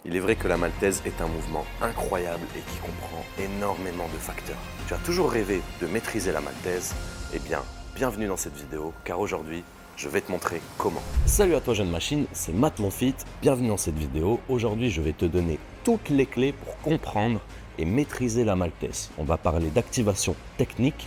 Il est vrai que la maltaise est un mouvement incroyable et qui comprend énormément de facteurs. Tu as toujours rêvé de maîtriser la maltaise? Eh bien, bienvenue dans cette vidéo, car aujourd'hui, je vais te montrer comment. Salut à toi jeune machine, c'est Matt Monfit, bienvenue dans cette vidéo. Aujourd'hui, je vais te donner toutes les clés pour comprendre et maîtriser la maltaise. On va parler d'activation technique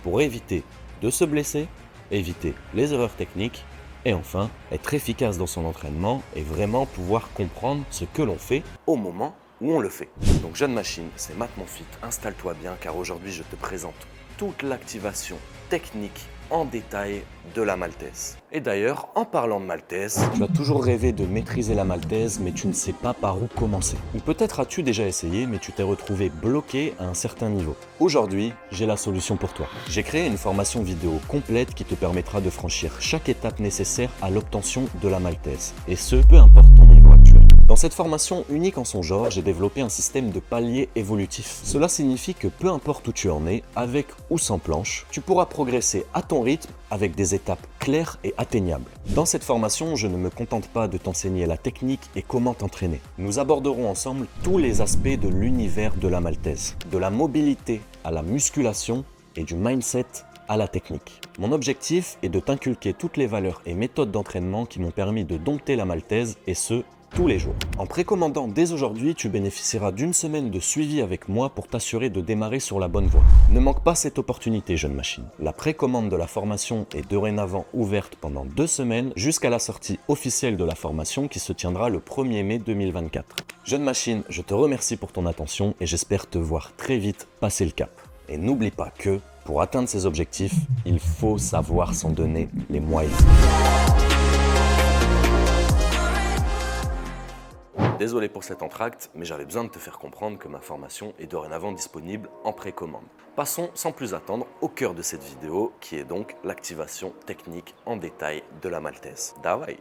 pour éviter de se blesser, éviter les erreurs techniques et enfin être efficace dans son entraînement et vraiment pouvoir comprendre ce que l'on fait au moment où on le fait. Donc jeune machine, c'est Matt Monfit, installe-toi bien car aujourd'hui je te présente toute l'activation technique en détail de la maltaise. Et d'ailleurs, en parlant de maltaise, tu as toujours rêvé de maîtriser la maltaise, mais tu ne sais pas par où commencer. Ou peut-être as-tu déjà essayé, mais tu t'es retrouvé bloqué à un certain niveau. Aujourd'hui, j'ai la solution pour toi. J'ai créé une formation vidéo complète qui te permettra de franchir chaque étape nécessaire à l'obtention de la maltaise. Et ce, peu importe ton niveau actuel. Dans cette formation unique en son genre, j'ai développé un système de paliers évolutifs. Cela signifie que peu importe où tu en es, avec ou sans planche, tu pourras progresser à ton rythme avec des étapes claires et atteignables. Dans cette formation, je ne me contente pas de t'enseigner la technique et comment t'entraîner. Nous aborderons ensemble tous les aspects de l'univers de la maltaise, de la mobilité à la musculation et du mindset à la technique. Mon objectif est de t'inculquer toutes les valeurs et méthodes d'entraînement qui m'ont permis de dompter la maltaise et ce, tous les jours. En précommandant dès aujourd'hui, tu bénéficieras d'une semaine de suivi avec moi pour t'assurer de démarrer sur la bonne voie. Ne manque pas cette opportunité, jeune machine. La précommande de la formation est dorénavant ouverte pendant 2 semaines jusqu'à la sortie officielle de la formation qui se tiendra le 1er mai 2024. Jeune machine, je te remercie pour ton attention et j'espère te voir très vite passer le cap. Et n'oublie pas que, pour atteindre ces objectifs, il faut savoir s'en donner les moyens. Désolé pour cet entracte, mais j'avais besoin de te faire comprendre que ma formation est dorénavant disponible en précommande. Passons sans plus attendre au cœur de cette vidéo, qui est donc l'activation technique en détail de la maltaise. Dawai.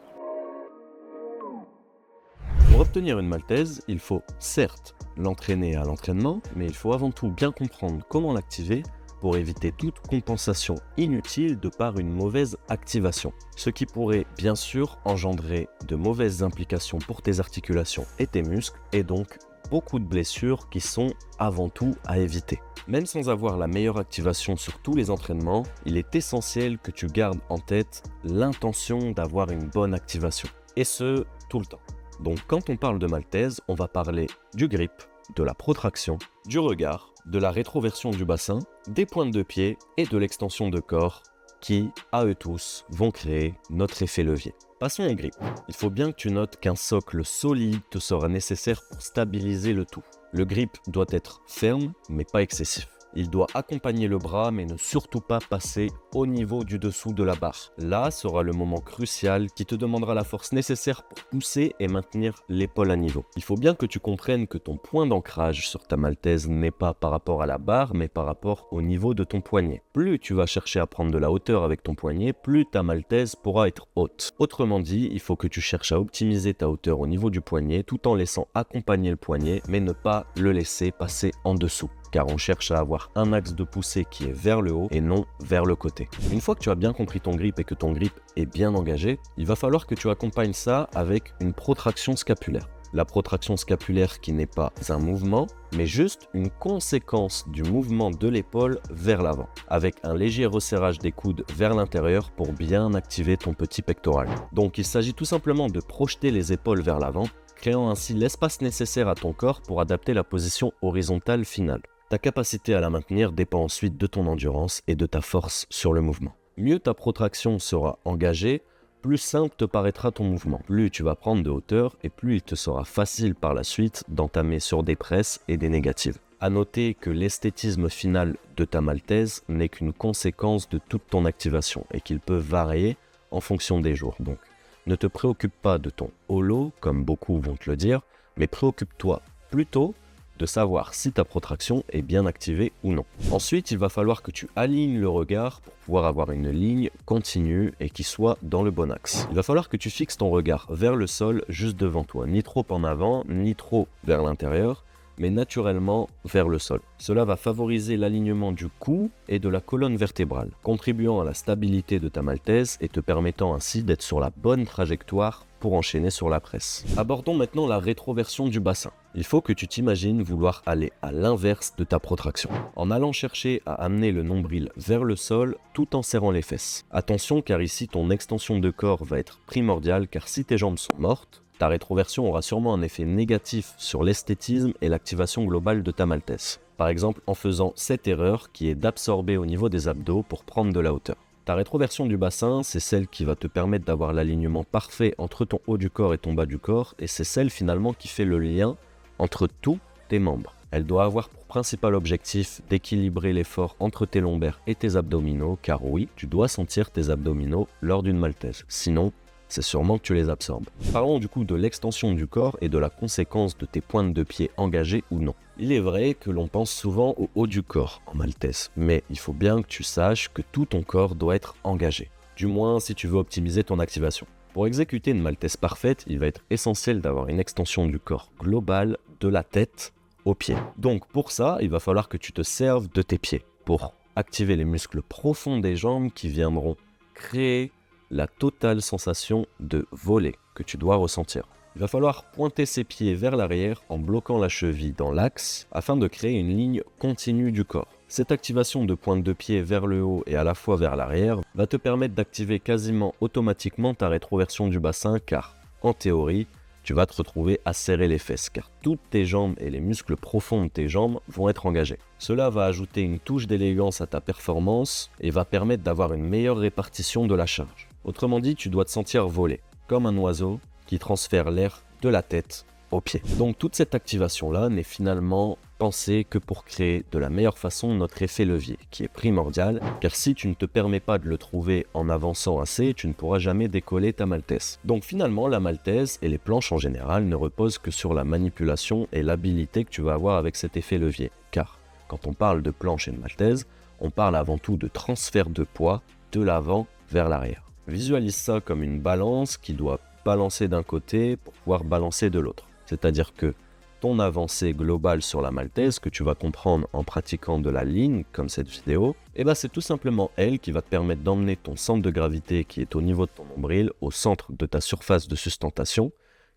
Pour obtenir une maltaise, il faut certes l'entraîner à l'entraînement, mais il faut avant tout bien comprendre comment l'activer pour éviter toute compensation inutile de par une mauvaise activation. Ce qui pourrait bien sûr engendrer de mauvaises implications pour tes articulations et tes muscles et donc beaucoup de blessures qui sont avant tout à éviter. Même sans avoir la meilleure activation sur tous les entraînements, il est essentiel que tu gardes en tête l'intention d'avoir une bonne activation. Et ce, tout le temps. Donc quand on parle de maltaise, on va parler du grip, de la protraction, du regard, de la rétroversion du bassin, des pointes de pied et de l'extension de corps qui, à eux tous, vont créer notre effet levier. Passons au grip. Il faut bien que tu notes qu'un socle solide te sera nécessaire pour stabiliser le tout. Le grip doit être ferme, mais pas excessif. Il doit accompagner le bras, mais ne surtout pas passer au niveau du dessous de la barre. Là sera le moment crucial qui te demandera la force nécessaire pour pousser et maintenir l'épaule à niveau. Il faut bien que tu comprennes que ton point d'ancrage sur ta maltaise n'est pas par rapport à la barre, mais par rapport au niveau de ton poignet. Plus tu vas chercher à prendre de la hauteur avec ton poignet, plus ta maltaise pourra être haute. Autrement dit, il faut que tu cherches à optimiser ta hauteur au niveau du poignet, tout en laissant accompagner le poignet, mais ne pas le laisser passer en dessous. Car on cherche à avoir un axe de poussée qui est vers le haut et non vers le côté. Une fois que tu as bien compris ton grip et que ton grip est bien engagé, il va falloir que tu accompagnes ça avec une protraction scapulaire. La protraction scapulaire qui n'est pas un mouvement, mais juste une conséquence du mouvement de l'épaule vers l'avant, avec un léger resserrage des coudes vers l'intérieur pour bien activer ton petit pectoral. Donc il s'agit tout simplement de projeter les épaules vers l'avant, créant ainsi l'espace nécessaire à ton corps pour adapter la position horizontale finale. Ta capacité à la maintenir dépend ensuite de ton endurance et de ta force sur le mouvement. Mieux ta protraction sera engagée, plus simple te paraîtra ton mouvement. Plus tu vas prendre de hauteur et plus il te sera facile par la suite d'entamer sur des presses et des négatives. À noter que l'esthétisme final de ta maltaise n'est qu'une conséquence de toute ton activation et qu'il peut varier en fonction des jours. Donc, ne te préoccupe pas de ton holo, comme beaucoup vont te le dire, mais préoccupe-toi plutôt de savoir si ta protraction est bien activée ou non. Ensuite, il va falloir que tu alignes le regard pour pouvoir avoir une ligne continue et qui soit dans le bon axe. Il va falloir que tu fixes ton regard vers le sol juste devant toi, ni trop en avant, ni trop vers l'intérieur, mais naturellement vers le sol. Cela va favoriser l'alignement du cou et de la colonne vertébrale, contribuant à la stabilité de ta maltaise et te permettant ainsi d'être sur la bonne trajectoire pour enchaîner sur la presse. Abordons maintenant la rétroversion du bassin. Il faut que tu t'imagines vouloir aller à l'inverse de ta protraction, en allant chercher à amener le nombril vers le sol tout en serrant les fesses. Attention car ici ton extension de corps va être primordiale car si tes jambes sont mortes, ta rétroversion aura sûrement un effet négatif sur l'esthétisme et l'activation globale de ta maltèse. Par exemple en faisant cette erreur qui est d'absorber au niveau des abdos pour prendre de la hauteur. Ta rétroversion du bassin, c'est celle qui va te permettre d'avoir l'alignement parfait entre ton haut du corps et ton bas du corps, et c'est celle finalement qui fait le lien entre tous tes membres. Elle doit avoir pour principal objectif d'équilibrer l'effort entre tes lombaires et tes abdominaux, car oui, tu dois sentir tes abdominaux lors d'une maltèse. Sinon, c'est sûrement que tu les absorbes. Parlons du coup de l'extension du corps et de la conséquence de tes pointes de pied engagées ou non. Il est vrai que l'on pense souvent au haut du corps en maltèse, mais il faut bien que tu saches que tout ton corps doit être engagé. Du moins si tu veux optimiser ton activation. Pour exécuter une maltèse parfaite, il va être essentiel d'avoir une extension du corps globale de la tête aux pieds. Donc pour ça, il va falloir que tu te serves de tes pieds pour activer les muscles profonds des jambes qui viendront créer la totale sensation de voler que tu dois ressentir. Il va falloir pointer ses pieds vers l'arrière en bloquant la cheville dans l'axe afin de créer une ligne continue du corps. Cette activation de pointe de pied vers le haut et à la fois vers l'arrière va te permettre d'activer quasiment automatiquement ta rétroversion du bassin car, en théorie, tu vas te retrouver à serrer les fesses car toutes tes jambes et les muscles profonds de tes jambes vont être engagés. Cela va ajouter une touche d'élégance à ta performance et va permettre d'avoir une meilleure répartition de la charge. Autrement dit, tu dois te sentir voler, comme un oiseau qui transfère l'air de la tête aux pieds. Donc toute cette activation-là n'est finalement pensée que pour créer de la meilleure façon notre effet levier, qui est primordial, car si tu ne te permets pas de le trouver en avançant assez, tu ne pourras jamais décoller ta maltèse. Donc finalement, la maltèse et les planches en général ne reposent que sur la manipulation et l'habilité que tu vas avoir avec cet effet levier. Car quand on parle de planche et de maltèse, on parle avant tout de transfert de poids de l'avant vers l'arrière. Visualise ça comme une balance qui doit balancer d'un côté pour pouvoir balancer de l'autre. C'est-à-dire que ton avancée globale sur la maltèse, que tu vas comprendre en pratiquant de la ligne, comme cette vidéo, c'est tout simplement elle qui va te permettre d'emmener ton centre de gravité qui est au niveau de ton nombril, au centre de ta surface de sustentation,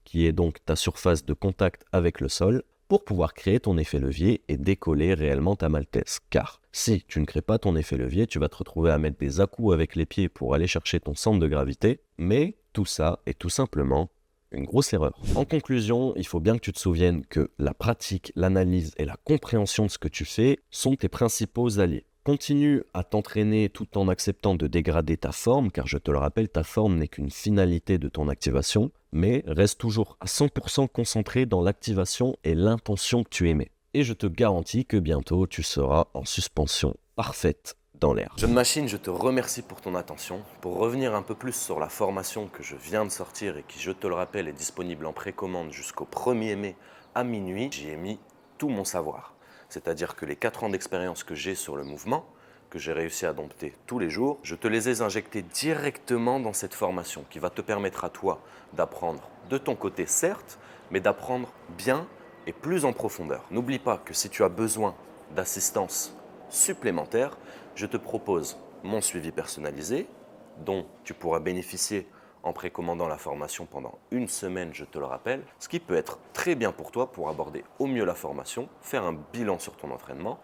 qui est donc ta surface de contact avec le sol, pour pouvoir créer ton effet levier et décoller réellement ta maltèse. Car si tu ne crées pas ton effet levier, tu vas te retrouver à mettre des à-coups avec les pieds pour aller chercher ton centre de gravité, mais tout ça est tout simplement une grosse erreur. En conclusion, il faut bien que tu te souviennes que la pratique, l'analyse et la compréhension de ce que tu fais sont tes principaux alliés. Continue à t'entraîner tout en acceptant de dégrader ta forme, car je te le rappelle, ta forme n'est qu'une finalité de ton activation, mais reste toujours à 100% concentré dans l'activation et l'intention que tu émets. Et je te garantis que bientôt tu seras en suspension parfaite dans l'air. Jeune Machine, je te remercie pour ton attention. Pour revenir un peu plus sur la formation que je viens de sortir et qui, je te le rappelle, est disponible en précommande jusqu'au 1er mai à minuit, j'y ai mis tout mon savoir. C'est-à-dire que les 4 ans d'expérience que j'ai sur le mouvement, que j'ai réussi à dompter tous les jours, je te les ai injectés directement dans cette formation qui va te permettre à toi d'apprendre de ton côté certes, mais d'apprendre bien et plus en profondeur. N'oublie pas que si tu as besoin d'assistance supplémentaire, je te propose mon suivi personnalisé dont tu pourras bénéficier en précommandant la formation pendant une semaine, je te le rappelle, ce qui peut être très bien pour toi pour aborder au mieux la formation, faire un bilan sur ton entraînement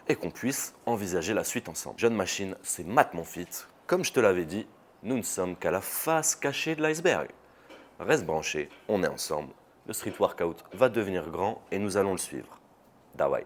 et qu'on puisse envisager la suite ensemble. Jeune Machine, c'est Matt Monfit. Comme je te l'avais dit, nous ne sommes qu'à la face cachée de l'iceberg. Reste branché, on est ensemble. Le street workout va devenir grand et nous allons le suivre. Dawai.